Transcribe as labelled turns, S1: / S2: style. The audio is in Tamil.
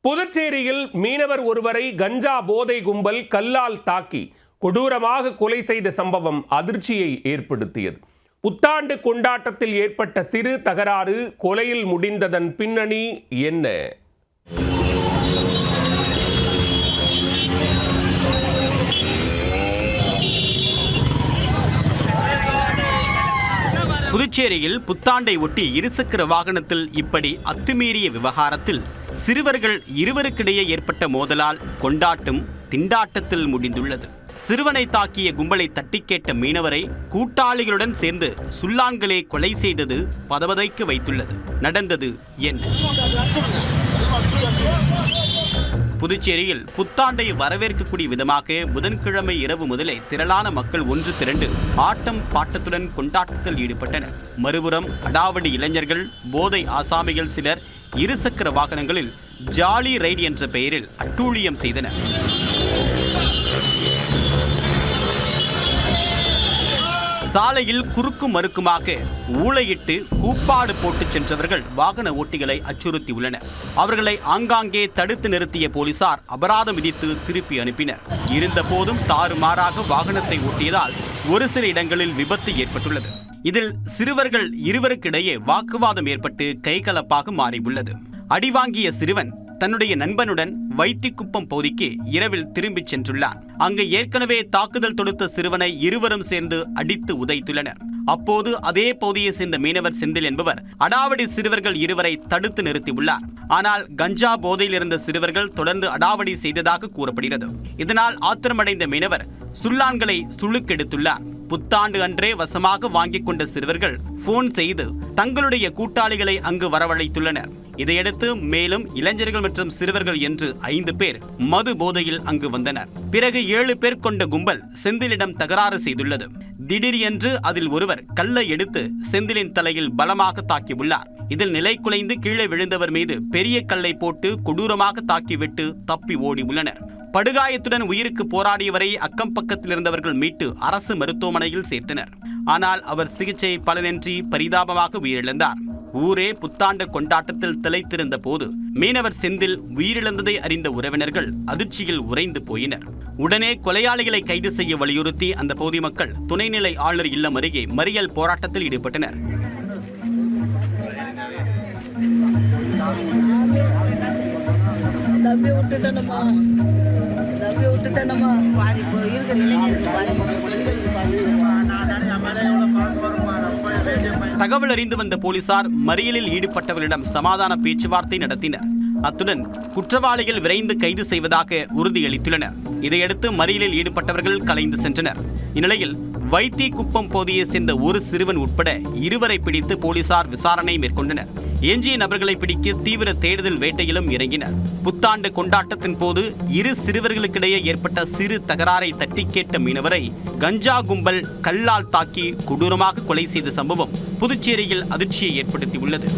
S1: புதுச்சேரியில் மீனவர் ஒருவரை கஞ்சா போதை கும்பல் கல்லால் தாக்கி கொடூரமாக கொலை செய்த சம்பவம் அதிர்ச்சியை ஏற்படுத்தியது. புத்தாண்டு கொண்டாட்டத்தில் ஏற்பட்ட சிறு தகராறு கொலையில் முடிந்ததன் பின்னணி என்ன?
S2: புதுச்சேரியில் புத்தாண்டை ஒட்டி இருசக்கர வாகனத்தில் இப்படி அத்துமீறிய விவகாரத்தில் சிறுவர்கள் இருவருக்கிடையே ஏற்பட்ட மோதலால் கொண்டாட்டம் திண்டாட்டத்தில் முடிந்துள்ளது. சிறுவனை தாக்கிய கும்பலை தட்டி கேட்ட மீனவரை கூட்டாளிகளுடன் சேர்ந்து சுல்லான்களே கொலை செய்தது பதபதைக்க வைத்துள்ளது. நடந்தது என்ன? புதுச்சேரியில் புத்தாண்டை வரவேற்கக்கூடிய விதமாக புதன்கிழமை இரவு முதலே திரளான மக்கள் ஒன்று திரண்டு ஆட்டம் பாட்டத்துடன் கொண்டாட்டத்தில் ஈடுபட்டனர். மறுபுறம் அடாவடி இளைஞர்கள் போதை ஆசாமிகள் சிலர் இருசக்கர வாகனங்களில் ஜாலி ரைடு என்ற பெயரில் அட்டூழியம் செய்தனர். சாலையில் குறுக்கும் மறுக்குமாக ஊளையிட்டு கூப்பாடு போட்டு சென்றவர்கள் வாகன ஓட்டிகளை அச்சுறுத்தியுள்ளனர். அவர்களை ஆங்காங்கே தடுத்து நிறுத்திய போலீசார் அபராதம் விதித்து திருப்பி அனுப்பினர். இருந்த போதும் தாறுமாறாக வாகனத்தை ஓட்டியதால் ஒரு சில இடங்களில் விபத்து ஏற்பட்டுள்ளது. இதில் சிறுவர்கள் இருவருக்கிடையே வாக்குவாதம் ஏற்பட்டு கைகலப்பாக மாறியுள்ளது. அடிவாங்கிய சிறுவன் தன்னுடைய நண்பனுடன் வைத்திக்குப்பம் பகுதிக்கு இரவில் திரும்பிச் சென்றுள்ளான். அங்கு ஏற்கனவே தாக்குதல் தொடுத்த சிறுவனை இருவரும் சேர்ந்து அடித்து உதைத்துள்ளனர். அப்போது அதே பகுதியை சேர்ந்த மீனவர் செந்தில் என்பவர் அடாவடி சிறுவர்கள் இருவரை தடுத்து நிறுத்தியுள்ளார். ஆனால் கஞ்சா போதையில் இருந்த சிறுவர்கள் தொடர்ந்து அடாவடி செய்ததாக கூறப்படுகிறது. இதனால் ஆத்திரமடைந்த மீனவர் சுல்லான்களை சுளுக்கெடுத்துள்ளார். புத்தாண்டு அன்றே வசமாக வாங்கிக் கொண்ட சிறுவர்கள் போன் செய்து தங்களுடைய கூட்டாளிகளை அங்கு வரவழைத்துள்ளனர். இதையடுத்து மேலும் இளைஞர்கள் மற்றும் சிறுவர்கள் என்று 5 பேர் மது போதையில் அங்கு வந்தனர். பிறகு 7 பேர் கொண்ட கும்பல் செந்திலிடம் தகராறு செய்துள்ளது. திடீர் என்று அதில் ஒருவர் கல்லை எடுத்து செந்திலின் தலையில் பலமாக தாக்கியுள்ளார். இதில் நிலை குலைந்து கீழே விழுந்தவர் மீது பெரிய கல்லை போட்டு கொடூரமாக தாக்கிவிட்டு தப்பி ஓடி உள்ளனர். படுகாயத்துடன் உயிருக்கு போராடியவரை அக்கம் பக்கத்தில் இருந்தவர்கள் மீட்டு அரசு மருத்துவமனையில் சேர்த்தனர். ஆனால் அவர் சிகிச்சை பலனின்றி பரிதாபமாக உயிரிழந்தார். ஊரே புத்தாண்டு கொண்டாட்டத்தில் திளைத்திருந்த போது மீனவர் செந்தில் உயிரிழந்ததை அறிந்த உறவினர்கள் அதிர்ச்சியில் உறைந்து போயினர். உடனே கொலையாளிகளை கைது செய்ய வலியுறுத்தி அந்த பகுதி மக்கள் துணைநிலை ஆளுநர் இல்லம் அருகே மறியல் போராட்டத்தில் ஈடுபட்டனர். தகவல் அறிந்து வந்த போலீசார் மறியலில் ஈடுபட்டவர்களிடம் சமாதான பேச்சுவார்த்தை நடத்தினர். அத்துடன் குற்றவாளிகள் விரைந்து கைது செய்வதாக உறுதியளித்துள்ளனர். இதையடுத்து மறியலில் ஈடுபட்டவர்கள் கலைந்து சென்றனர். இந்நிலையில் வைத்திக்குப்பம் பகுதியை சேர்ந்த ஒரு சிறுவன் உட்பட 2 பிடித்து போலீசார் விசாரணை மேற்கொண்டனர். எஞ்சிய நபர்களை பிடிக்க தீவிர தேடுதல் வேட்டையிலும் இறங்கினர். புத்தாண்டு கொண்டாட்டத்தின் போது 2 சிறுவர்களுக்கிடையே ஏற்பட்ட சிறு தகராறை தட்டி கேட்ட மீனவரை கஞ்சா கும்பல் கல்லால் தாக்கி கொடூரமாக கொலை செய்த சம்பவம் புதுச்சேரியில் அதிர்ச்சியை ஏற்படுத்தியுள்ளது.